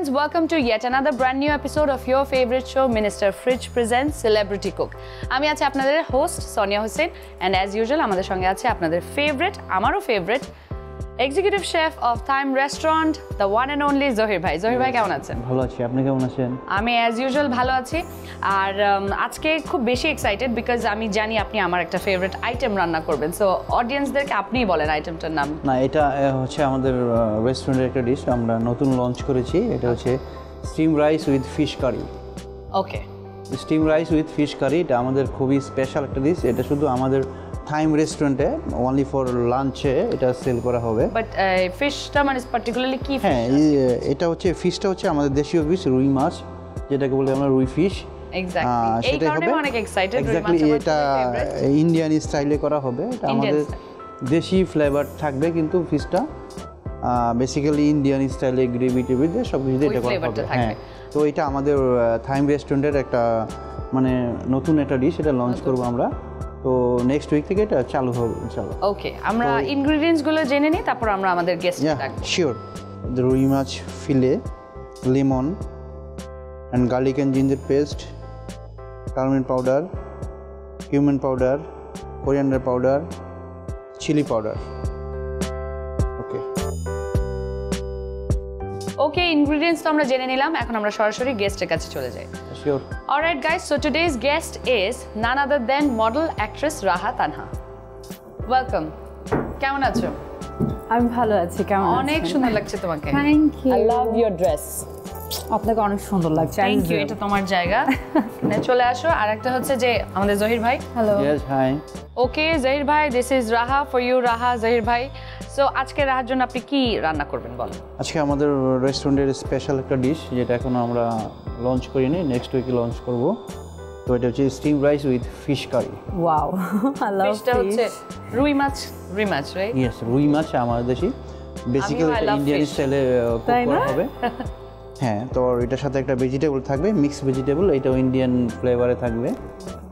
friends, welcome to yet another brand new episode of your favorite show, Minister Fridge presents Celebrity Cook. আমি আছি আপনাদের host Sonia Hossain and as usual আমাদের সঙ্গে আছে আপনাদের আমারও favourite executive chef of time restaurant the one and only Zahir ভাই। জহির ভাই কেমন আছেন? ভালো আছি, আপনি কেমন আছেন? আমি as usual ভালো আছি আর আজকে খুব বেশি এক্সাইটেড বিকজ আমি জানি আপনি আমার একটা ফেভারিট আইটেম রান্না করবেন। সো অডিয়েন্সদেরকে আপনিই বলেন আইটেমটার নাম। না, এটা হচ্ছে আমাদের রেস্টুরেন্টের একটা ডিশ, আমরা নতুন লঞ্চ করেছি। এটা হচ্ছে steam rice with fish curry. Okay, steam rice with fish curry এটা আমাদের খুবই স্পেশাল একটা ডিশ। এটা শুধু আমাদের টাইম রেস্টুরেন্টে অনলি ফর লাঞ্চে এটা সেল করা হবে। বাট ফিশটা মানে পার্টিকুলারলি কি ফিশ? হ্যাঁ, এটা হচ্ছে ফিশটা হচ্ছে আমাদের দেশীয় ফিশ, রুই মাছ, যেটাকে বলি আমরা রুই ফিশ। এক্স্যাক্টলি, এই কারণে অনেক এক্সাইটেড। এক্স্যাক্টলি, এটা ইন্ডিয়ান স্টাইলে করা হবে। এটা আমাদের দেশি ফ্লেভার থাকবে, কিন্তু ফিশটা বেসিক্যালি ইন্ডিয়ান স্টাইলে গ্রেভি টেভি দিয়ে সব কিছু দিয়ে এটা করা হবে। হ্যাঁ, তো এটা আমাদের থাইম রেস্টুরেন্টের একটা মানে নতুন একটা ডিশ, এটা লঞ্চ করবো আমরা। তো নেক্সট উইক থেকে এটা চালু হবে ইনশাআল্লাহ। ওকে, আমরা ইনগ্রেডিয়েন্টসগুলো জেনে নিই, তারপর আমরা আমাদের গেস্টকে ডাকব। শিওর। রুই মাছ ফিলে, lemon and garlic and ginger paste, turmeric powder, cumin powder, coriander powder, chili powder. Okay, ingredients তো আমরা জেনে নিলাম, এখন আমরা সরাসরি গেস্টের কাছে চলে যাই। Sure. Alright guys, so today's guest is none other than model actress Raha Tanha. Welcome. কেমন আছো? আমি ভালো আছি। কেমন? অনেক সুন্দর লাগছে তোমাকে। Thank you. I love your dress. আপনাকে অনেক সুন্দর লাগছে। থ্যাংক ইউ, এটা তোমার জায়গা। চলে আসো। আর একটা হচ্ছে যে আমাদের জহির ভাই। Hello. Yes, hi. Okay Zahir ভাই, this is Raha for you. Raha, Zahir ভাই। সো আজকে রাহার জন্য আপনি কি রান্না করবেন বলেন? আজকে আমাদের রেস্টুরেন্টের স্পেশাল একটা ডিশ, যেটা এখনো আমরা লঞ্চ করিনি, নেক্সট উইকে লঞ্চ করব। তো এটা হচ্ছে steam rice with fish curry. Wow, I love ফিশটা হচ্ছে রুই মাছ, রাইট? ইয়েস, রুই মাছ আমাদের দেশি, বেসিক্যালি এটা ইন্ডিয়ান স্টাইলে কুক করা হবে। হ্যাঁ, তো এটার সাথে একটা ভেজিটেবল থাকবে, মিক্স ভেজিটেবল, এটাও ইন্ডিয়ান ফ্লেভারে থাকবে।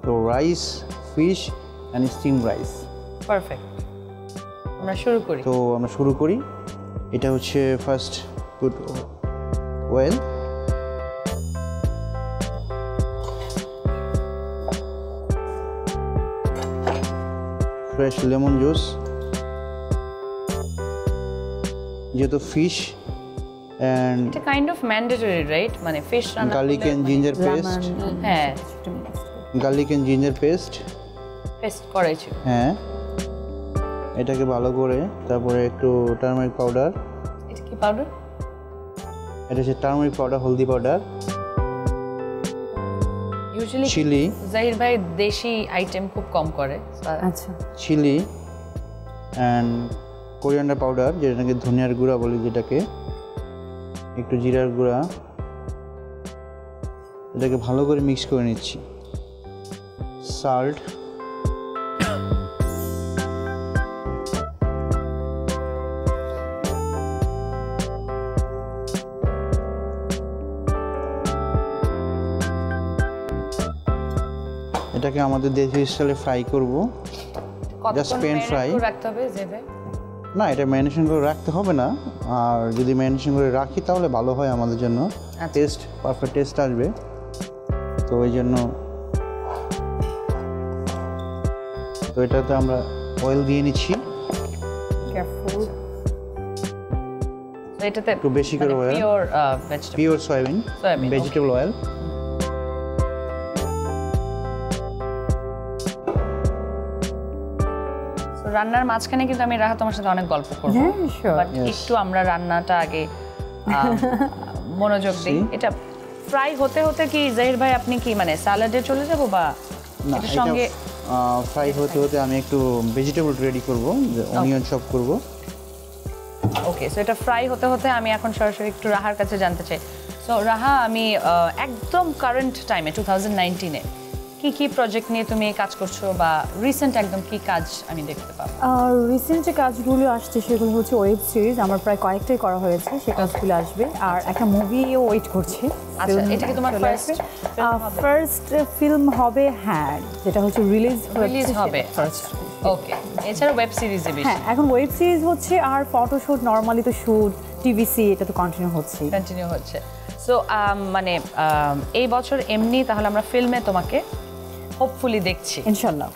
তো rice, fish and steam rice. Perfect, আমরা শুরু করি। তো আমরা শুরু করি। এটা হচ্ছে first put oil, fresh lemon juice, যেহেতু ফিশ and এটা কাইন্ড অফ ম্যান্ডেটরি, রাইট? মানে ফিশ রান্না, garlic and ginger paste, হ্যাঁ garlic and ginger paste paste করেছি। হ্যাঁ, এটাকে ভালো করে, তারপরে একটু টার্মারিক পাউডার। এটা কি পাউডার? এটা হচ্ছে টার্মারিক পাউডার, হলদি পাউডার। ইউজুয়ালি চিলি, জাহির ভাই দেশি আইটেম খুব কম করে। আচ্ছা। চিলি অ্যান্ড কোরিয়ান্ডার পাউডার, যেটাকে ধনিয়ার গুঁড়া বলি, যেটাকে একটু জিরার গুঁড়া। এটাকে ভালো করে মিক্স করে নিচ্ছি। সল্ট, এটাকে আমাদের দেশি স্টাইলে ফ্রাই করব। জাস্ট প্যান ফ্রাই রাখতে হবে যে ভাই? না, এটা ম্যারিনেশন করে রাখতে হবে না, আর যদি ম্যারিনেশন করে রাখি তাহলে ভালো হয় আমাদের জন্য, টেস্ট পারফেক্ট টেস্ট আসবে। তো ওই জন্য তো এটাতে আমরা অয়েল দিয়ে নিচ্ছি। কেয়ারফুল। তো এটাতে একটু বেশি করে oil, pure vegetable, pure soybean vegetable oil. রান্নার মাঝখানে কিন্তু আমি রাহা তোমার সাথে অনেক গল্প করব, বাট একটু আমরা রান্নাটা আগে মনোযোগ দিই। এটা ফ্রাই হতে হতে কি জাহির ভাই আপনি কি মানে স্যালাডে চলে যাব বা এর সঙ্গে? ফ্রাই হতে হতে আমি একটু ভেজিটেবল রেডি করব, অনিয়ন চপ করব। ওকে, সো এটা ফ্রাই হতে হতে আমি এখন সরাসরি একটু রাহার কাছে জানতে চাই। সো রাহা, আমি একদম কারেন্ট টাইমে 2019-এ কি প্রজেক্ট নিয়ে তুমি কাজ করছো বা রিসেন্ট একদম কি কাজ আমি দেখতে পাবো? রিসেন্ট যে কাজগুলো আসছে সেগুলো হচ্ছে ওয়েব সিরিজ, আমার প্রায় কয়েকটাই করা হয়েছে, সে কাজগুলো আসবে। আর একটা মুভিও ওয়েট করছি। আচ্ছা, এটা কি তোমার ফার্স্ট ফিল্ম হবে? হ্যাঁ, যেটা হচ্ছে রিলিজ হবে ফার্স্ট। ওকে, এছাড়া ওয়েব সিরিজে বেশি? হ্যাঁ, এখন ওয়েব সিরিজ হচ্ছে, আর ফটোশুট নরমালি তো শুট টিভিসি এটা তো কন্টিনিউ হচ্ছে। সো মানে এই বছর এমনি তাহলে আমরা ফিল্মে তোমাকে হোপফুলি দেখছি ইনশাআল্লাহ।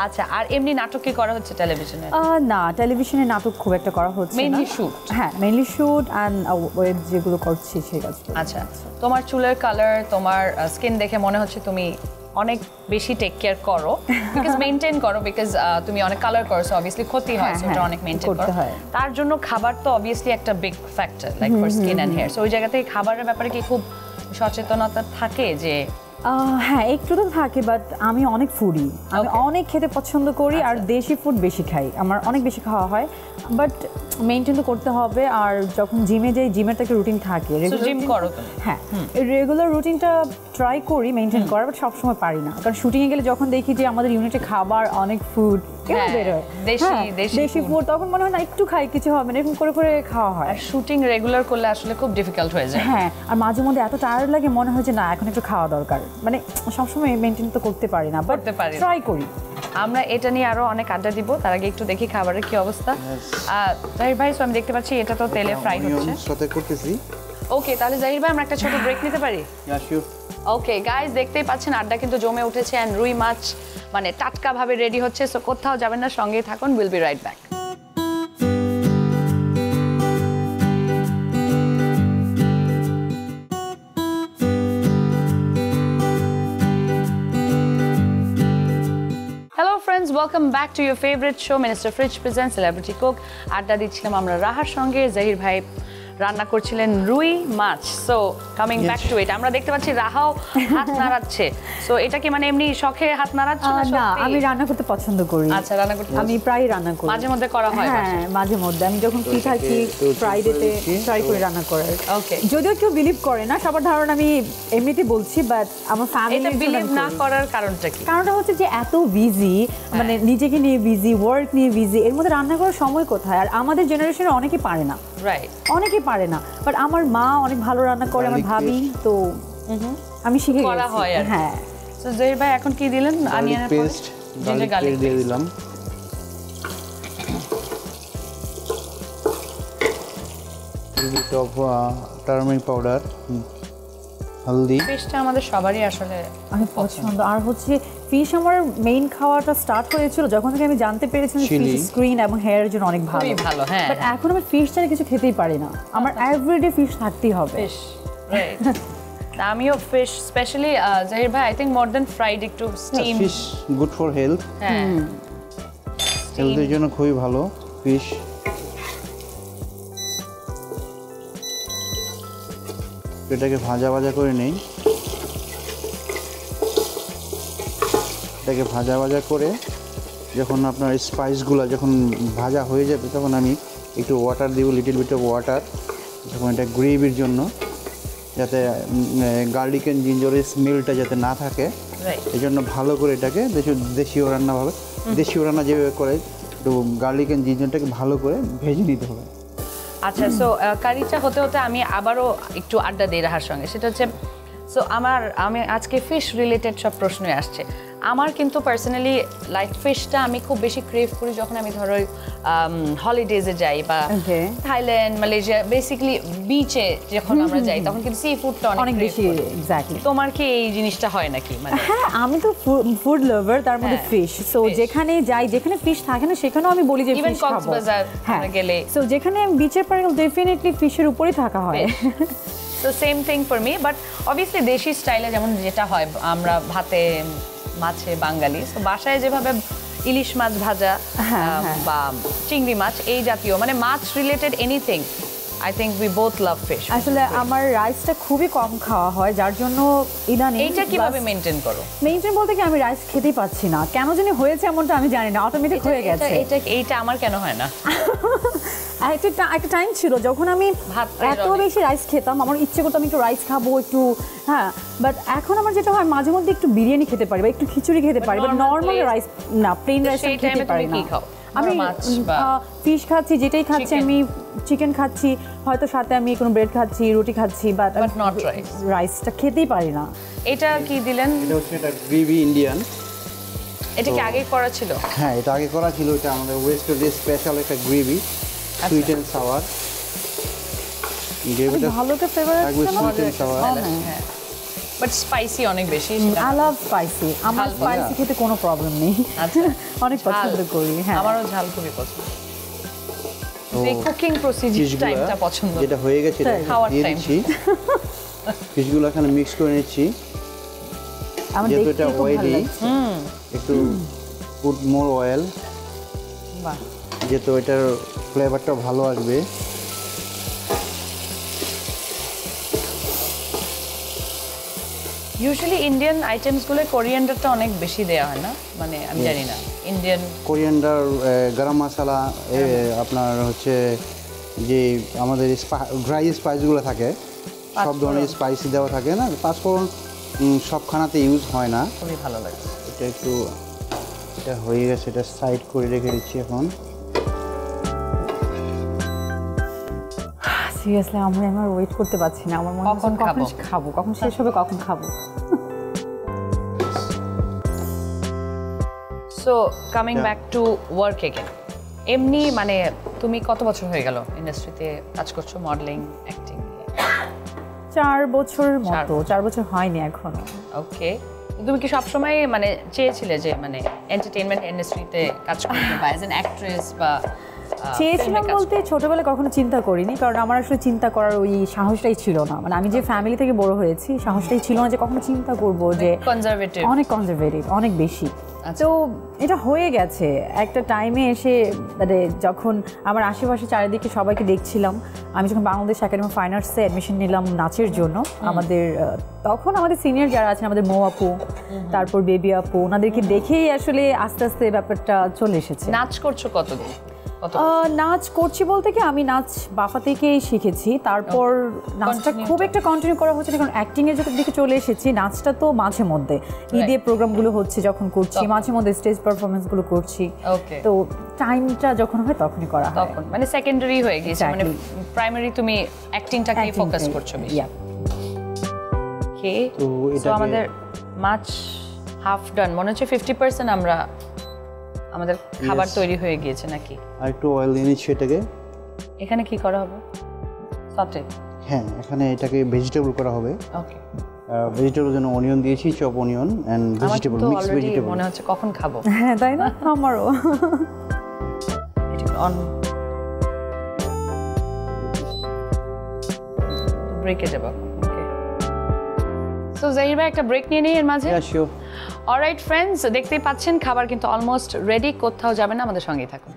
আচ্ছা, আর এমনি নাটক কি করা হচ্ছে টেলিভিশনে? না, টেলিভিশনে নাটক খুব একটা করা হচ্ছে না। Mainly shoot. হ্যাঁ, মেইনলি শুট এন্ড ওয়েব যেগুলো করছি সেই কাজগুলো। আচ্ছা, তোমার চুলের কালার, তোমার স্কিন দেখে মনে হচ্ছে তুমি অনেক বেশি টেক কেয়ার করো, বিকজ মেইনটেইন করো, বিকজ তুমি অনেক কালার করো, সো অবভিয়াসলি ক্ষতি হয়, সো এটা অনেক মেইনটেইন করতে হয়। তার জন্য খাবার তো অবভিয়াসলি একটা big factor, like for skin and hair. So ওই জায়গা থেকে খাবারের ব্যাপারে কি খুব সচেতনতা থাকে যে? হ্যাঁ, একটু তো থাকে, বাট আমি অনেক ফুডি, আমি অনেক খেতে পছন্দ করি, আর দেশি ফুড বেশি খাই, আমার অনেক বেশি খাওয়া হয়, বাট মেইনটেইন তো করতে হবে। আর যখন জিমে যাই, জিমের একটা রুটিন থাকে, জিম করো? হ্যাঁ, রেগুলার রুটিনটা ট্রাই করি মেইনটেইন করার, বাট সবসময় পারি না, কারণ শুটিংয়ে গেলে যখন দেখি যে আমাদের ইউনিটে খাবার অনেক ফুড বেরোয়, দেশি ফুড, তখন মনে হয় না একটু খাই কিছু হবে না, এরকম করে করে খাওয়া হয়। আর শুটিং রেগুলার করলে আসলে খুব ডিফিকাল্ট হয়ে যায়। হ্যাঁ, আর মাঝে মধ্যে এত টায়ার্ড লাগে, মনে হয় যে না এখন একটু খাওয়া দরকার, মানে সবসময় মেইনটেইন তো করতে পারি না, বাট ট্রাই করি। আমরা এটা নিয়ে আরো অনেক আড্ডা দিব, তার আগে একটু দেখি খাবারের কি অবস্থা। জাহির ভাই, আমি দেখতে পাচ্ছি এটা তো তেলে ফ্রাই হচ্ছে। সাথে করতেছি। ওকে, তাহলে জাহির ভাই আমরা একটা ছোট ব্রেক নিতে পারি? শিওর। ওকে গাইস, দেখতেই পাচ্ছেন আড্ডা কিন্তু জমে উঠেছে, এন্ড রুই মাছ মানে টাটকা ভাবে রেডি হচ্ছে, সো কোথাও যাবেন না, সঙ্গেই থাকুন, will be right back. Hello friends, welcome back to your favourite show minister fridge presents celebrity cook. আড্ডা দিচ্ছিলাম আমরা রাহার সঙ্গে, জাহির ভাই রান্না করছিলেন রুই মাছ। সো কামিং ব্যাক টু ইট, আমরা দেখতে পাচ্ছি রাহাও হাত নাড়াচ্ছে। সো এটা কি মানে এমনি শখে হাত নাড়াচ্ছে না? না, আমি রান্না করতে পছন্দ করি। আচ্ছা, রান্না করতে আমি প্রায় রান্না করি, মাঝে মধ্যে করা হয়? হ্যাঁ, মাঝে মধ্যে আমি যখন ফ্রি থাকি ফ্রাইডেতে ট্রাই করি রান্না করার। ওকে, যদিও কেউ বিলিভ করে না, সবার ধারণা আমি এমনিতে বলছি, বাট আমার ফ্যামিলি এটা বিলিভ না করার কারণটা কি? কারণটা হচ্ছে যে এত বিজি, মানে নিজেকে নিয়ে বিজি, ওয়ার্ক নিয়ে বিজি, এর মধ্যে রান্না করার সময় কোথায়? আর আমাদের জেনারেশনে অনেকে পারে না, রাইট, অনেকে পারে না, বাট আমার মা অনেক ভালো রান্না করে, আমার ভাবি, তো আমি শিখে করা গেছি। হয়। হ্যাঁ, সো জাহির ভাই এখন কি দিলেন? অনিয়ন পেস্ট, গার্লিক দিয়ে দিলাম। লিটল অফ টার্মারিক পাউডার, হলদি। ফিশটা আমাদের সবারই আসলে আমি পছন্দ। আর হচ্ছে ফিশ আমার মেইন খাওয়াটা স্টার্ট হয়েছিল যখন থেকে আমি জানতে পেরেছিলাম ফিশ স্কিন এবং হেয়ারের জন্য অনেক ভালো। খুবই ভালো, হ্যাঁ। বাট এখন আমি ফিশ ছাড়া কিছু খেতেই পারি না, আমার এভরিডে ফিশ থাকতেই হবে। Fish, right. আমিও ফিশ, স্পেশালি জাহির ভাই, I think more than fried, একটু steam. Fish good for health, হ্যাঁ, হেলথের জন্য খুবই ভালো ফিশ। এটাকে ভাজা ভাজা করে নেই, এটাকে ভাজা ভাজা করে যখন আপনার স্পাইসগুলো যখন ভাজা হয়ে যাবে, তখন আমি একটু ওয়াটার দিব, লিটল বিট অফ ওয়াটার, যখন এটা গ্রেভির জন্য, যাতে গার্লিক অ্যান্ড জিঞ্জারের স্মেলটা যাতে না থাকে, এই জন্য ভালো করে এটাকে দেশীয় রান্নাভাবে, দেশীয় রান্না যেভাবে করে, একটু গার্লিক অ্যান্ড জিঞ্জারটাকে ভালো করে ভেজে নিতে হবে। আচ্ছা, সো কারিটা হতে হতে আমি আবারও একটু আড্ডা দিই রাহার সঙ্গে, সেটা হচ্ছে সো আমি আজকে ফিশ রিলেটেড সব প্রশ্নই আসছে। আমার কিন্তু পার্সোনালি লাইক ফিশটা আমি খুব বেশি ক্রেভ করি যখন আমি ধরো হলিডেজে যাই, বা থাইল্যান্ড, মালয়েশিয়া, বেসিক্যালি বিচে যখন আমরা যাই, তখন কিন্তু সি ফুডটা অনেক বেশি। এক্স্যাক্টলি। তোমার কি এই জিনিসটা হয় নাকি? মানে হ্যাঁ, আমি তো ফুড লাভার, তার মধ্যে ফিশ। সো যেখানে যাই, যেখানে ফিশ থাকে না, সেখানেও আমি বলি যে ফিশ খাবো। কক্সবাজার গেলে, সো যেখানে বিচের পারে ডেফিনেটলি ফিশের উপরেই থাকা হয়। So same thing for me, but obviously দেশি স্টাইলে যেমন যেটা হয়, আমরা ভাতে মাছে বাঙালি, সো বাসায় যেভাবে ইলিশ মাছ ভাজা বা চিংড়ি মাছ, এই জাতীয় মানে মাছ related anything, I think we both love fish. আসলে আমার রাইসটা খুবই কম খাওয়া হয়, যার জন্য ইদানিং। এইটা কিভাবে মেইনটেইন করো? মেইনটেইন বলতে কি, আমি রাইস খেতেই পাচ্ছি না, কেন জানি হয়েছে এমনটা আমি জানি না, অটোমেটিক হয়ে গেছে। এইটা আমার কেন হয় না? একটা টাইম ছিল যখন আমি এত বেশি রাইস খেতাম, আমার ইচ্ছে করতো আমি একটু রাইস খাবো একটু, হ্যাঁ, বাট এখন আমার যেটা হয়, মাঝে মধ্যে একটু বিরিয়ানি খেতে পারি বা একটু খিচুড়ি খেতে পারি, বাট নর্মাল রাইস না, প্লেন রাইস খেতে পারি না। আমি ফিশ খাচ্ছি, যেটাই খাচ্ছি, আমি চিকেন খাচ্ছি, হয়তো সাথে আমি কোনো ব্রেড খাচ্ছি, রুটি খাচ্ছি, বাট নট রাইস। রাইসটা খেতেই পারি না। এটা কি দিলেন? এটা হচ্ছে এটা গ্রেভি ইন্ডিয়ান। এটা কি আগে করা ছিল? হ্যাঁ, এটা আগে করা ছিল। এটা আমাদের ওয়েস্টার্ন স্পেশাল একটা গ্রেভি, সুইট অ্যান্ড সাওয়ার। গ্রেভিটা ভালো একটা ফ্লেভার থাকবে, আসছে না? sweet and sour। হ্যাঁ বাট স্পাইসি অনেক বেশি আই লাভ স্পাইসি, আমার ঝাল স্পাইসি খেতে কোনো প্রবলেম নেই। আচ্ছা অনেক পছন্দ করি। হ্যাঁ আমারও ঝাল খুবই পছন্দ। এই কুকিং প্রসিজার টাইমটা পছন্দ, যেটা হয়ে গেছে এটা খাওয়ার দিয়ে time। দিচ্ছি। ফিশগুলো এখানে মিক্স করে নিচ্ছি। আমার যেহেতু দেখতে এটা খুব ভালো oily, লাগছে। একটু পুট মোর অয়েল, বাহ যেহেতু এটার ফ্লেভারটা ভালো আসবে। ইউজুয়ালি ইন্ডিয়ান আইটেমসগুলো কোরিয়ান্ডারটা অনেক বেশি দেওয়া হয় না, মানে আমি জানি না ইন্ডিয়ান কোরিয়ান্ডার, গরম মশলা, আপনার হচ্ছে যে আমাদের ড্রাই স্পাইসগুলো থাকে, সব ধরনের স্পাইসি দেওয়া থাকে না, পাঁচফোড়ন সব খানাতে ইউজ হয় না। খুবই ভালো লাগে। এটা একটু এটা হয়ে গেছে, এটা সাইড করে রেখে দিচ্ছি এখন। সিরিয়াসলি আমার ওয়েট করতে পারছি না, আমার মনে হচ্ছে কখন কখন খাবো, কখন শেষ হবে, কখন খাবো। So coming back to work again, এমনি মানে তুমি কত বছর হয়ে গেল ইন্ডাস্ট্রিতে কাজ করছো, মডেলিং, অ্যাক্টিং? 4 বছর মতো, 4 বছর হয়নি এখনো। ওকে, তুমি কি সবসময় মানে চেয়েছিলে যে মানে এন্টারটেইনমেন্ট ইন্ডাস্ট্রিতে কাজ করতে বা অ্যাজ অ্যান অ্যাক্ট্রেস বা চেয়েছিলাম বলতে ছোটবেলায় কখনো চিন্তা করিনি, কারণ আমার আসলে চিন্তা করার ওই সাহসটাই ছিল না। মানে আমি যে ফ্যামিলি থেকে বড় হয়েছি, সাহসটাই ছিল না যে কখনো চিন্তা করব যে কনজারভেটিভ, অনেক কনজারভেটিভ, অনেক বেশি। তো এটা হয়ে গেছে একটা টাইমে এসে, মানে যখন আমার আশেপাশে চারিদিকে সবাইকে দেখছিলাম, আমি যখন বাংলাদেশ একাডেমি অফ ফাইন আর্টসে অ্যাডমিশন নিলাম নাচের জন্য, আমাদের তখন আমাদের সিনিয়র যারা আছেন, আমাদের মৌ আপু, তারপর বেবি আপু, ওনাদেরকে দেখেই আসলে আস্তে আস্তে ব্যাপারটা চলে এসেছে। নাচ করছো কতদিন? নাচ করছি বলতে কি, আমি নাচ বাফা থেকেই শিখেছি, তারপর নাচটা খুব একটা কন্টিনিউ করা হচ্ছে না, কারণ অ্যাক্টিং এর দিকে চলে এসেছি। নাচটা তো মাঝে মধ্যে ঈদে প্রোগ্রামগুলো হচ্ছে যখন করছি, মাঝে মধ্যে স্টেজ পারফরমেন্স গুলো করছি। ওকে, তো টাইমটা যখন হয় তখনই করা হয়। তখন মানে সেকেন্ডারি হয়ে গেছে, মানে প্রাইমারি তুমি অ্যাক্টিংটাকে ফোকাস করছো বেশি। ওকে, তো আমাদের মাছ হাফ ডান, মনে হচ্ছে 50% আমরা আমাদের খাবার তৈরি হয়ে গিয়েছে নাকি? আর একটু অয়েল দিয়ে নিচ্ছি এটাকে। এখানে কি করা হবে? সটে? হ্যাঁ, এখানে এটাকে ভেজিটেবল করা হবে। ওকে, ভেজিটেবল জন্য অনিয়ন দিয়েছি, chop onion and vegetable, mix vegetable. মনে হচ্ছে কখন খাবো। হ্যাঁ তাই না, আমারও। অন ব্রেকে যাব। ওকে, সো জাহির ভাই একটা ব্রেক নিয়ে নেই এর মাঝে। হ্যাঁ শিওর। অলরাইট ফ্রেন্ডস, দেখতেই পাচ্ছেন খাবার কিন্তু অলমোস্ট রেডি, কোথাও যাবেন না, আমাদের সঙ্গেই থাকুন।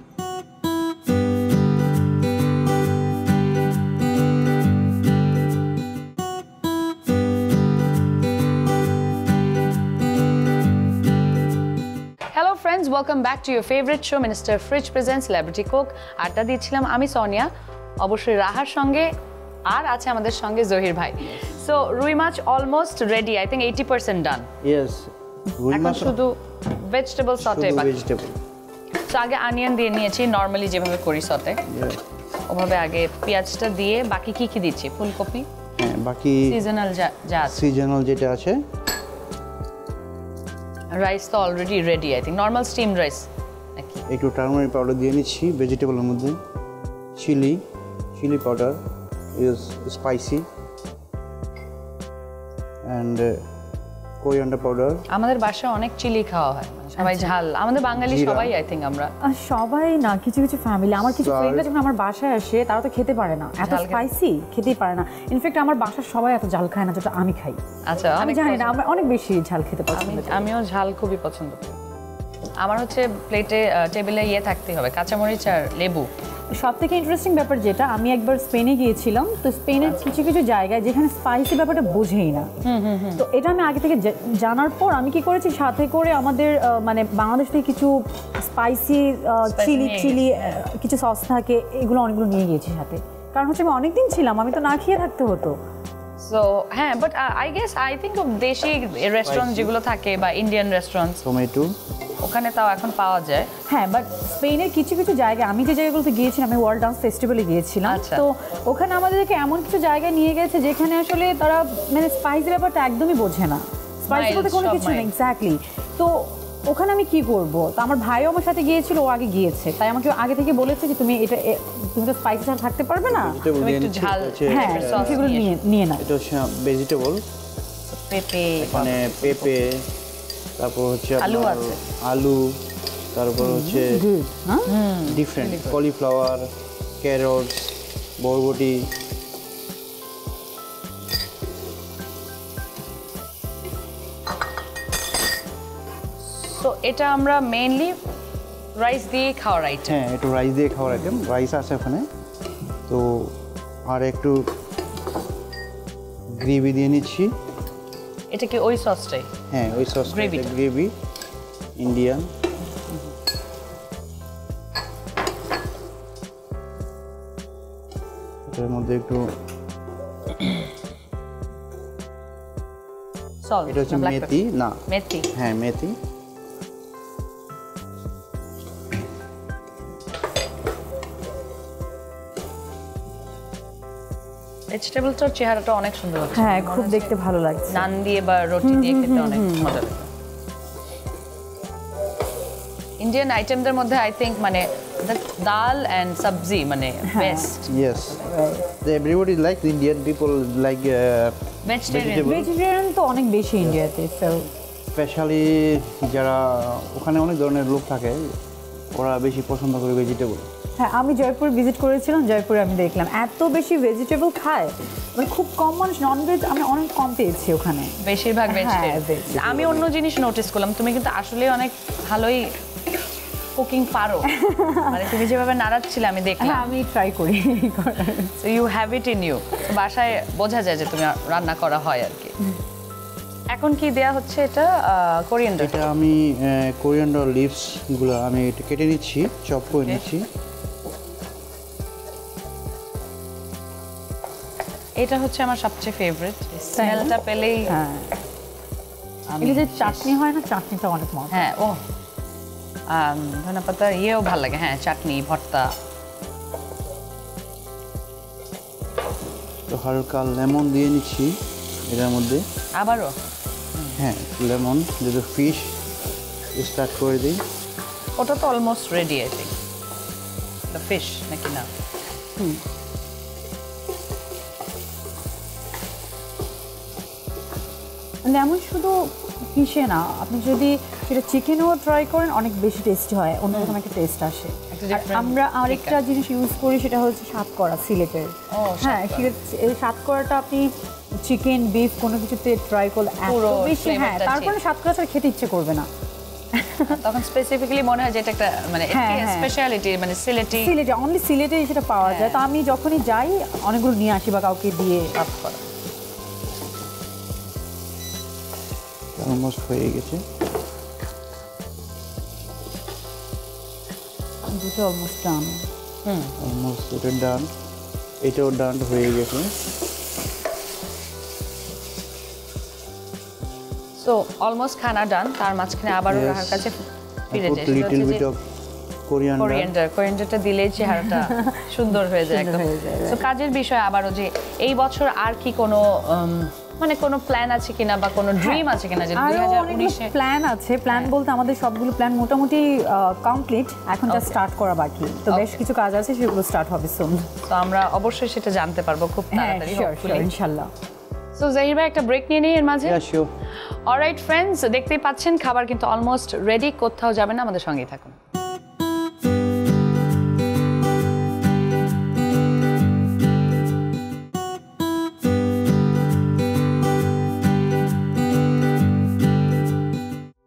Hello friends, welcome back to your favourite show minister fridge presents celebrity cook. আড্ডা দিচ্ছিলাম আমি সোনিয়া, অবশ্যই রাহার সঙ্গে, আর আছে আমাদের সঙ্গে জহির ভাই। সো রুই মাছ almost ready, I think 80% done. Yes, রুই এখন মাছ শুধু ভেজিটেবল সটে বাকি। ভেজিটেবল। তো আগে অনিয়ন দিয়ে নিয়েছি, নর্মালি যেভাবে করি সটে ওভাবে আগে পেঁয়াজটা দিয়ে, বাকি কি কি দিচ্ছি? ফুলকপি, হ্যাঁ, বাকি সিজনাল যা আছে, সিজনাল যেটা আছে। রাইস তো already ready, I think normal steam rice নাকি? একটু টার্মারিক পাউডার দিয়ে নিচ্ছি ভেজিটেবলের মধ্যে, chilli powder is spicy, and coriander powder. আমাদের বাসায় অনেক চিলি খাওয়া হয়, সবাই ঝাল, আমাদের বাঙালি সবাই আই থিঙ্ক আমরা। সবাই না, কিছু কিছু ফ্যামিলি, আমার কিছু ফ্রেন্ডরা যখন আমার বাসায় আসে তারা তো খেতে পারে না, এত স্পাইসি খেতেই পারে না। ইনফ্যাক্ট আমার বাসার সবাই এত ঝাল খায় না যেটা আমি খাই। আচ্ছা, আমি জানি না, আমরা অনেক বেশি ঝাল খেতে পছন্দ করি। আমিও ঝাল খুবই পছন্দ করি। আমার হচ্ছে প্লেটে টেবিলে থাকতেই হবে কাঁচামরিচ আর লেবু। সব থেকে ইন্টারেস্টিং ব্যাপার যেটা, আমি একবার স্পেনে গিয়েছিলাম, তো স্পেনের কিছু কিছু জায়গায় যেখানে স্পাইসি ব্যাপারটা বোঝেই না, তো এটা আমি আগে থেকে জানার পর আমি কি করেছি, সাথে করে আমাদের মানে বাংলাদেশ থেকে কিছু স্পাইসি চিলি কিছু সস থাকে, এগুলো অনেকগুলো নিয়ে গিয়েছি সাথে, কারণ হচ্ছে আমি অনেকদিন ছিলাম, আমি তো না খেয়ে থাকতে হতো। সো হ্যাঁ, বাট আই থিঙ্ক দেশি রেস্টুরেন্ট যেগুলো থাকে বা ইন্ডিয়ান রেস্টুরেন্ট, টমেটো ওখানে তাও এখন পাওয়া যায়। হ্যাঁ, বাট স্পেনের কিছু কিছু জায়গায়, আমি যে জায়গাগুলোতে গিয়েছিলাম, আমি ওয়ার্ল্ড ডান্স ফেস্টিভ্যালে গিয়েছিলাম, তো ওখানে আমাদেরকে এমন কিছু জায়গায় নিয়ে গেছে যেখানে আসলে তারা মানে স্পাইসি ব্যাপারটা একদমই বোঝে না, স্পাইসি বলতে কোনো কিছু না। এক্স্যাক্টলি, তো ওখানে আমি কি করব? তো আমার ভাইও আমার সাথে গিয়েছিল, ও আগে গিয়েছে, তাই আমাকে আগে থেকে বলেছে যে তুমি তো স্পাইসি ছাড়া থাকতে পারবে না, তুমি একটু ঝাল হ্যাঁ সেগুলো নিয়ে নাও। এটা হচ্ছে ভেজিটেবল, পেঁপে, মানে পেঁপে, তারপর হচ্ছে আলু আছে, আলু, তারপর হচ্ছে ডিফারেন্ট কলিফ্লাওয়ার, ক্যারটস, বরবটি। তো এটা আমরা মেইনলি রাইস দিয়ে খাওয়ার আইটেম। হ্যাঁ, একটু রাইস দিয়ে খাওয়ার আইটেম, রাইস আছে ওখানে। তো আর একটু গ্রেভি দিয়ে নিচ্ছি। এটা কি ওই সসটাই? হ্যাঁ, ওই সস গ্রেভি ইন্ডিয়ান। এটার মধ্যে একটু সল্ট, এটা হচ্ছে মেথি, না মেথি, হ্যাঁ মেথি। ভেজিটেবলটার চেহারাটা অনেক সুন্দর হচ্ছে। হ্যাঁ, খুব দেখতে ভালো লাগছে। নান দিয়ে বা রুটি দিয়ে খেতে অনেক মজা লাগে। ইন্ডিয়ান আইটেমদের মধ্যে আই থিংক মানে ডাল এন্ড সবজি মানে best. Yes. Everybody likes Indian people like vegetarian. Vegetarian তো অনেক বেশি ইন্ডিয়াতে, সো স্পেশালি যারা ওখানে অনেক ধরনের লোক থাকে, ওরা বেশি পছন্দ করে ভেজিটেবল। হ্যাঁ, আমি জয়পুর ভিজিট করেছিলাম, জয়পুরে আমি দেখলাম এত বেশি ভেজিটেবল খায়, মানে খুব কম মানুষ ননভেজ আমি অনেক কম পেয়েছি ওখানে, বেশিরভাগ ভেজিটেরিয়ান। vegetarian। আমি অন্য জিনিস নোটিস করলাম, তুমি কিন্তু আসলে অনেক ভালোই কুকিং পারো, মানে তুমি যেভাবে নাড়াচ্ছিলে আমি দেখলাম। হ্যাঁ, আমি ট্রাই করি করার। So you have it in you, বাসায় বোঝা যায় যে তুমি রান্না করা হয় আর কি। এখন কি দেয়া হচ্ছে এটা? কোরিয়ান্ডার। এটা আমি কোরিয়ান্ডার লিভসগুলো আমি একটু কেটে নিচ্ছি, চপ করে নিচ্ছি। এটা হচ্ছে আমার সবচেয়ে ফেভারিট, স্মেলটা পেলেই। হ্যাঁ, এই যে চাটনি হয় না, চাটনিটা অনেক মজা। হ্যাঁ, ও ধনেপাতা ইয়েও ভালো লাগে। হ্যাঁ, চাটনি, ভর্তা। তো হালকা লেমন দিয়ে নিচ্ছি এটার মধ্যে। আবারও হ্যাঁ, লেমন যদি ফিশ স্টার্ট করে দিই। ওটা তো almost ready I think, the fish নাকি না? লেমন শুধু ফিশে না, আপনি যদি সেটা চিকেনও ট্রাই করেন অনেক বেশি টেস্টি হয়, অন্যরকম একটা টেস্ট আসে। আর আমরা আরেকটা জিনিস ইউজ করি, সেটা হচ্ছে সাতকরা, সিলেটের। হ্যাঁ, এই সাতকরাটা আপনি চিকেন, বিফ কোনো কিছুতে ট্রাই করলে এত বেশি, হ্যাঁ, তারপরে সাতকরা ছাড়া খেতে ইচ্ছে করবে না। তখন স্পেসিফিক্যালি মনে হয় যে এটা একটা মানে স্পেশালিটি, মানে সিলেটি, অনলি সিলেটে সেটা পাওয়া যায়। তো আমি যখনই যাই অনেকগুলো নিয়ে আসি বা কাউকে দিয়ে সার্ভ করা। অলমোস্ট হয়ে গেছে, দুটো অলমোস্ট ডান। অলমোস্ট এটা ডান, এটাও ডান হয়ে গেছে। সো অলমোস্ট খানা ডান, তার মাঝখানে আবারও রাহার কাছে ফিরে যাই। লিটল বিট অফ কোরিয়ান্ডারটা দিলেই চেহারাটা সুন্দর হয়ে যায় একদম। সো কাজের বিষয় আবারও যে এই বছর আর কি কোনো মানে কোনো প্ল্যান আছে কিনা বা কোনো ড্রিম আছে কিনা, যে 2019-এ প্ল্যান আছে? প্ল্যান বলতে আমাদের সবগুলো প্ল্যান মোটামুটি কমপ্লিট, এখন যা স্টার্ট করা বাকি। তো বেশ কিছু কাজ আছে, সেগুলো স্টার্ট হবে সুন। তো আমরা অবশ্যই সেটা জানতে পারবো খুব তাড়াতাড়ি, ইনশাআল্লাহ। সো জাহির ভাই একটা ব্রেক নিয়ে নেই এর মাঝে। শিওর। অলরাইট ফ্রেন্ডস, দেখতেই পাচ্ছেন খাবার কিন্তু অলমোস্ট রেডি, কোথাও যাবেন না, আমাদের সঙ্গেই থাকুন।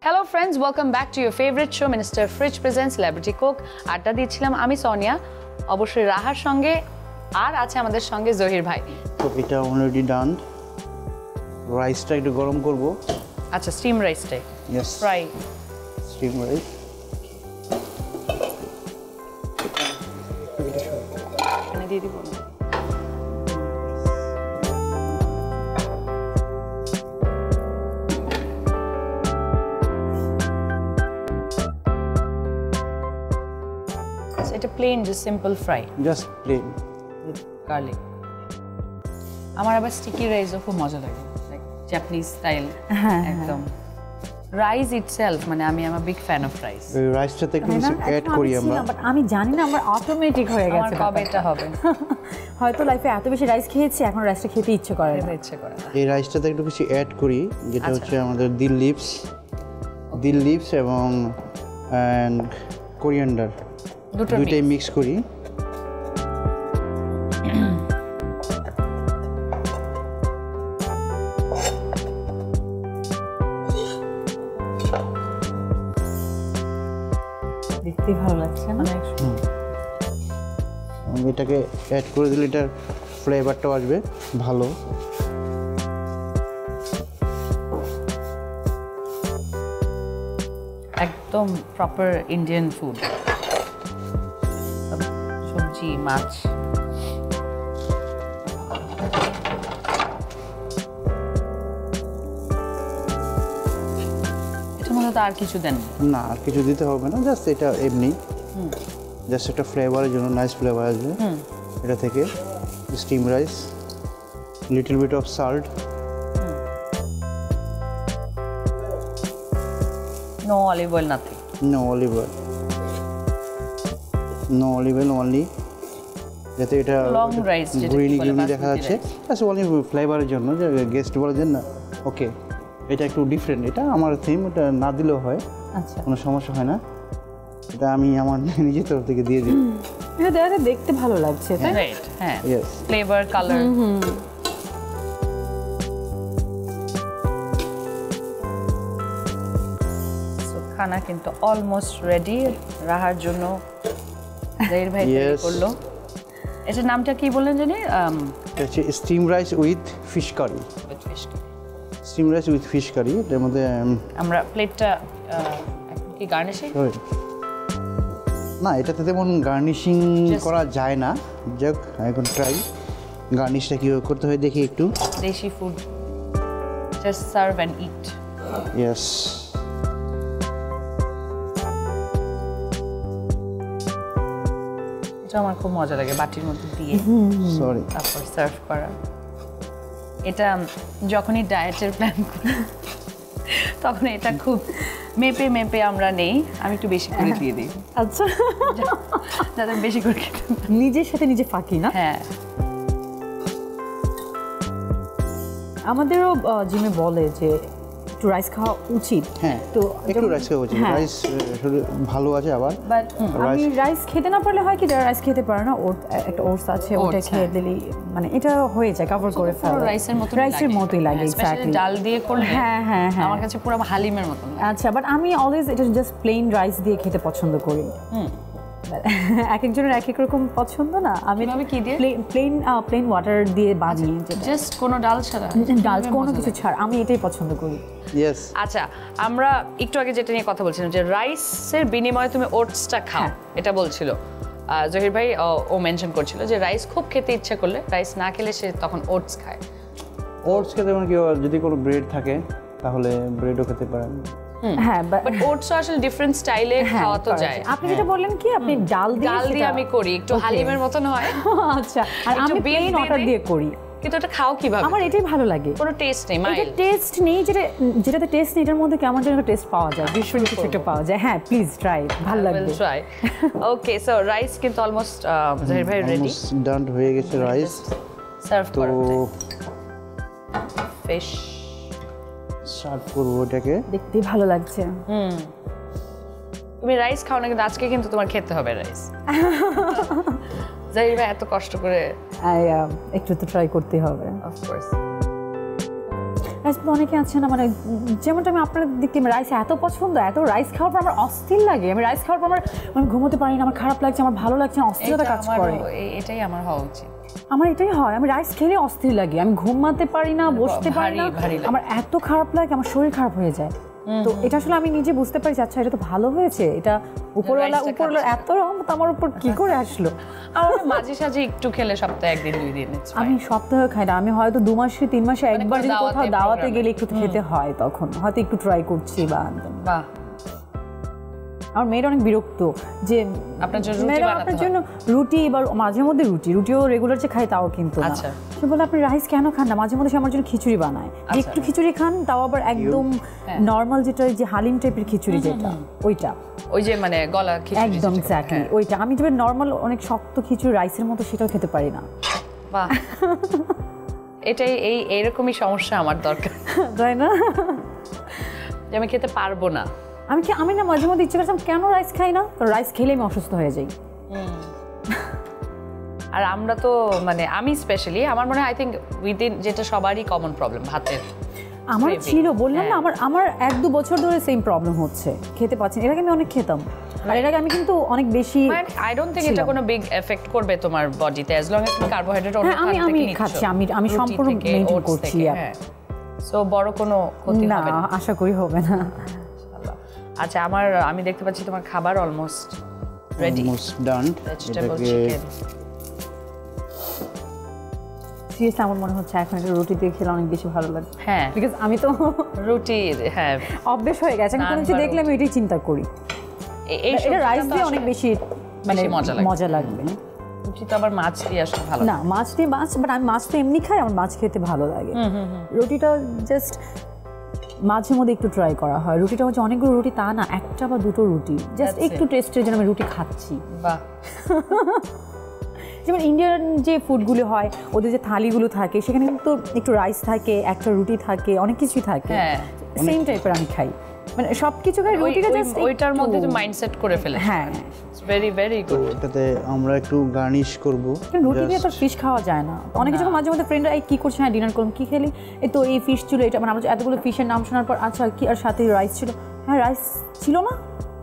Hello friends, welcome back to your favourite show minister fridge presents celebrity cook. আড্ডা দিচ্ছিলাম আমি সোনিয়া, অবশ্যই রাহার সঙ্গে, আর আছে আমাদের সঙ্গে জহির ভাই। তো এটা অলরেডি ডান। রাইসটা একটু গরম করব। আচ্ছা, স্টিম রাইসটাই ইয়েস, ফ্রাই স্টিম রাইস। এখানে দিয়ে দিব। এটা plain, just simple fry, just plain with garlic. আমার আবার স্টিকি রাইসও খুব মজা লাগে, লাইক জাপানিজ স্টাইল একদম। রাইস ইটসেলফ মানে আমি আমার বিগ ফ্যান অফ রাইস। এই রাইসটাতে একটু কিছু অ্যাড করি আমরা, বাট আমি জানি না আমার অটোমেটিক হয়ে গেছে। কবে এটা হবে? হয়তো লাইফে এত বেশি রাইস খেয়েছি এখন রাইসটা খেতে ইচ্ছে করে না। এই রাইসটাতে একটু কিছু অ্যাড করি, যেটা হচ্ছে আমাদের দিল লিভস এবং কোরিয়ান্ডার, দুটোই মিক্স করি। দেখতে ভালো লাগছে না? এটাকে অ্যাড করে দিলে এটার ফ্লেভারটাও আসবে ভালো। একদম প্রপার ইন্ডিয়ান ফুড, সবজি মাছ। এটার মধ্যে তো আর কিছু দেন না, আর কিছু দিতে হবে না, জাস্ট এটা এমনি জাস্ট একটা ফ্লেভারের জন্য, নাইস ফ্লেভার আসবে এটা থেকে। Steam rice, little bit of salt, no olive oil, nothing, no olive oil, only, যাতে এটা গ্রিনি দেখা যাচ্ছে, জাস্ট অনলি ফ্লেভারের জন্য, যে গেস্ট বলে যে না ওকে এটা একটু ডিফারেন্ট, এটা আমার থিম, এটা না দিলেও হয়, আচ্ছা কোনো সমস্যা হয় না, এটা আমি আমার নিজের তরফ থেকে দিয়ে দিই। এটা দেখতে ভালো লাগছে, তাই না? হ্যাঁ, ইয়েস, ফ্লেভার, কালার। খানা কিন্তু অলমোস্ট রেডি রাহার জন্য। জাহির ভাই তৈরি করলো। এটার নামটা কি বললেন জানি? Steam rice with fish curry. Steam rice with fish curry. এর মধ্যে আমরা প্লেটটা কি গার্নিশিং? না, এটাতে তেমন গার্নিশিং করা যায় না, যাক এখন ট্রাই গার্নিশটা কীভাবে করতে হয় দেখি একটু। দেশি food, just serve and it. Yes, এটা আমার খুব মজা লাগে, বাটির মধ্যে দিয়ে সরি তারপর সার্ভ করা। এটা যখনই ডায়েটের প্ল্যান করি তখন এটা খুব মেপে আমরা নেই। আমি একটু বেশি করে দিয়ে দিই, আচ্ছা, যাতে বেশি করে খেতে। নিজের সাথে নিজে ফাঁকি না? হ্যাঁ, আমাদেরও জিমে বলে যে একটু রাইস খাওয়া উচিত। হ্যাঁ, তো একটু রাইস খাওয়া উচিত, রাইস ভালো আছে আবার। বাট আমি রাইস খেতে না পারলে হয় কি, যারা রাইস খেতে পারে না, একটা ওটস আছে, ওটা খেয়ে দিলেই মানে এটা হয়ে যায়, কভার করে ফেলে। রাইসের মতোই লাগে, এক্স্যাক্টলি। ডাল দিয়ে করলে হ্যাঁ হ্যাঁ হ্যাঁ, আমার কাছে পুরো হালিমের মতো। আচ্ছা, বাট আমি অলওয়েজ এটা জাস্ট প্লেন রাইস দিয়ে খেতে পছন্দ করি। এক একজনের এক এক রকম পছন্দ না। আমি কি দিয়ে? প্লেন ওয়াটার দিয়ে বানিয়ে, জাস্ট কোনো ডাল ছাড়া, ডাল কোনো কিছু ছাড়া, আমি এটাই পছন্দ করি। ইয়েস। আচ্ছা, আমরা একটু আগে যেটা নিয়ে কথা বলছিলাম যে রাইসের বিনিময়ে তুমি ওটসটা খাও, এটা বলছিল জহির ভাই। ও মেনশন করছিল যে রাইস খুব খেতে ইচ্ছা করলে, রাইস না খেলে সে তখন ওটস খায়। ওটস খেতে মানে কি, যদি কোনো ব্রেড থাকে তাহলে ব্রেডও খেতে পারেন। হ্যাঁ, বাট ওটস আসলে ডিফারেন্ট স্টাইলে খাওয়া তো যায়। আপনি যেটা বললেন কি, আপনি ডাল দিয়ে আমি করি, একটু হালিমের মতন হয়। আচ্ছা, আর আমি প্লেন ওয়াটার দিয়ে করি। কিন্তু এটা খাও কিভাবে? আমার এটাই ভালো লাগে। কোনো টেস্ট নেই, এটা টেস্ট নেই, যেটাতে টেস্ট নেই, এটার মধ্যে কেমন যেন টেস্ট পাওয়া যায়, ডিফারেন্ট কিছু একটা পাওয়া যায়। হ্যাঁ, প্লিজ ট্রাই, ভালো লাগবে। ট্রাই। ওকে, সো রাইস কিন্তু অলমোস্ট জহির ভাই রেডি, ডান হয়ে গেছে রাইস। সার্ভ তো করো ফিশ, সার্ভ করব এটাকে। দেখতেই ভালো লাগছে। তুমি রাইস খাও না, কিন্তু আজকে কিন্তু তোমার খেতে হবে রাইস। জাহির ভাই এত কষ্ট করে, একটু তো ট্রাই করতে হবে। অফকোর্স। রাইস অনেকে আছে না, মানে যেমনটা আমি আপনার দিকে, রাইস এত পছন্দ, এত রাইস খাওয়ার পর আমার অস্থির লাগে। আমি রাইস খাওয়ার পর আমি ঘুমোতে পারি না, আমার খারাপ লাগছে, আমার ভালো লাগছে না, অস্থিরতা কাজ করে। এটাই আমার হওয়া উচিত। আমার এটাই হয়, আমি রাইস খেলে অস্থির লাগে, আমি ঘুমাতে পারি না, বসতে পারি না, আমার এত খারাপ লাগে, আমার শরীর খারাপ হয়ে যায়। তো এটা আসলে আমি নিজে বুঝতে পারছি, আচ্ছা এটা তো ভালো হয়েছে, এটা উপরওয়ালা এত রহমত আমার উপর কি করে আসলো। আমার মাঝে সাঝে একটু খেলে সপ্তাহে একদিন দুই দিন। আমি সপ্তাহে খাই না, আমি হয়তো 2 মাসে 3 মাসে একবার যদি কোথাও দাওয়াতে গেলে একটু খেতে হয়, তখন হয়তো একটু ট্রাই করছি। বা বাহ, আমার মেয়ের অনেক বিরক্ত যে আপনার জন্য রুটি বানাতে আপনার জন্য রুটি বা মাঝে মধ্যে রুটিও রেগুলার যে খাই তাও কিন্তু না সে বলে আপনি রাইস কেন খান না, মাঝে মধ্যে সে আমার জন্য খিচুড়ি বানায়, যে একটু খিচুড়ি খান, তাও আবার একদম নর্মাল যেটা যে হালিম টাইপের খিচুড়ি যেটা ওইটা, ওই যে মানে গলা খিচুড়ি একদম এক্স্যাক্টলি ওইটা। আমি যেটা নর্মাল অনেক শক্ত খিচুড়ি রাইসের মতো সেটাও খেতে পারি না। বাহ, এটাই এইরকমই সমস্যা আমার দরকার, তাই না? যে আমি খেতে পারবো না। আমি না মাঝে মধ্যে ইচ্ছে করতাম কেন রাইস খাই না, কারণ রাইস খেলে আমি অসুস্থ হয়ে যাই। আর আমরা তো মানে আমি স্পেশালি আমার মনে হয় আই থিঙ্ক উইদিন যেটা সবারই কমন প্রবলেম ভাতের। আমার ছিল, বললাম না আমার 1-2 বছর ধরে সেম প্রবলেম হচ্ছে, খেতে পাচ্ছি না। এর আগে আমি অনেক খেতাম, আর এর আগে আমি কিন্তু অনেক বেশি আই ডোন্ট থিংক এটা কোনো বিগ এফেক্ট করবে তোমার বডিতে অ্যাজ লং অ্যাজ তুমি কার্বোহাইড্রেট অন্য খাবার থেকে আমি নিচ্ছ। খাচ্ছি, আমি সম্পূর্ণ মেইনটেইন করছি। সো বড় কোনো ক্ষতি হবে না, আশা করি হবে না। আচ্ছা, আমি দেখতে পাচ্ছি তোমার খাবার almost ready, almost done. Vegetable chicken. Seriously আমার মনে হচ্ছে এখন এটা রুটি দিয়ে খেলে অনেক বেশি ভালো লাগে। হ্যাঁ, বিকজ আমি তো রুটি অভ্যেস হয়ে গেছে, আমি কোনো কিছু দেখলে আমি এটাই চিন্তা করি। এটা রাইস দিয়ে অনেক বেশি মানে মজা লাগবে। রুটি তো আবার মাছ দিয়ে আসলে ভালো না, মাছ দিয়ে বাট আমি মাছ তো এমনি খাই, আমার মাছ খেতে ভালো লাগে। রুটিটা জাস্ট মাঝে মধ্যে একটু ট্রাই করা হয়। রুটিটা হচ্ছে অনেকগুলো রুটি তা না, 1টা বা 2টো রুটি, জাস্ট একটু টেস্টের জন্য আমি রুটি খাচ্ছি। বাহ। যেমন ইন্ডিয়ান যে ফুডগুলো হয়, ওদের যে থালিগুলো থাকে সেখানে কিন্তু একটু রাইস থাকে, একটা রুটি থাকে, অনেক কিছুই থাকে, সেম টাইপের আমি খাই। মানে সবকিছু খাই, রুটিটা জাস্ট ওইটার মধ্যে তো মাইন্ডসেট করে ফেলে। হ্যাঁ, ইটস ভেরি ভেরি গুড। এটাতে আমরা একটু গার্নিশ করব। রুটি দিয়ে তো ফিশ খাওয়া যায় না। অনেক কিছু মাঝে মধ্যে ফ্রেন্ডরা কি করছে, হ্যাঁ ডিনার করলাম, কি খেলি, এই তো এই ফিশ ছিল, এটা মানে আমরা এতগুলো ফিশের নাম শোনার পর আচ্ছা কি, আর সাথে রাইস ছিল, হ্যাঁ রাইস ছিল না,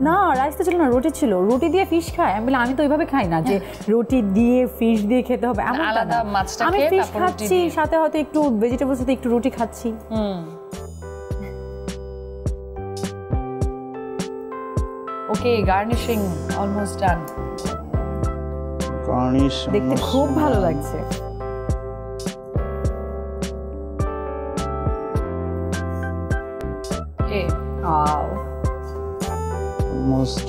না রাইস তো ছিল না, রুটি ছিল, রুটি দিয়ে ফিশ খায়। আমি বললাম আমি তো ওইভাবে খাই না যে রুটি দিয়ে ফিশ দিয়ে খেতে হবে, আলাদা মাছটা আমি ফিশ খাচ্ছি, সাথে হয়তো একটু ভেজিটেবল, সাথে একটু রুটি খাচ্ছি। Okay, garnishing almost done. Garnish দেখতে খুব ভালো লাগছে। Okay, wow, almost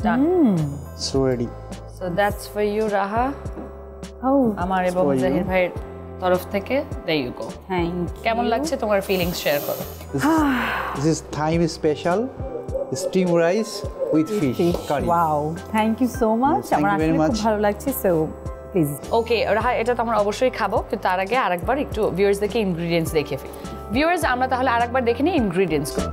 done. So ready. So that's for you, Raha. আমার এবং জাহির ভাইয়ের তরফ থেকে there you go. Thank you. কেমন লাগছে তোমার ফিলিংস শেয়ার করো। This is Thyme special steam rice with fish curry. Wow, thank you so much. Thank আমার you very আসলে খুব much. ভালো লাগছে, সো প্লিজ। ওকে রাহা, এটা তো আমরা অবশ্যই খাবো, কিন্তু তার আগে আরেকবার একটু ভিউয়ার্সদেরকে ইনগ্রেডিয়েন্টস দেখে ফেলি। ভিউয়ার্স, আমরা তাহলে আরেকবার দেখে নিই ইনগ্রেডিয়েন্টসগুলো।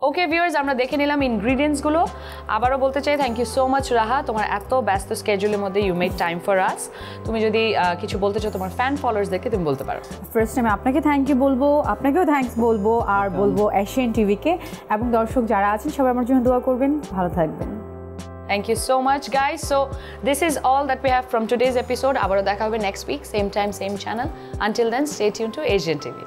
ওকে ভিউয়ার্স, আমরা দেখে নিলাম ইনগ্রেডিয়েন্টসগুলো। আবারও বলতে চাই thank you so much Raha, তোমার এত ব্যস্ত স্কেডিউলের মধ্যে you made time for us. তুমি যদি কিছু বলতে চাও তোমার ফ্যান ফলোয়ার্সদেরকে, তুমি বলতে পারো। ফার্স্ট আমি আপনাকে থ্যাংক ইউ বলবো, আপনাকেও থ্যাঙ্কস বলবো, আর বলবো এশিয়ান টিভিকে এবং দর্শক যারা আছেন সবাই আমার জন্য দোয়া করবেন, ভালো থাকবেন। Thank you so much, guys. So this is all that we have from today's episode. আবারও দেখা হবে next week, same time, same channel. Until then, stay tuned to Asian TV.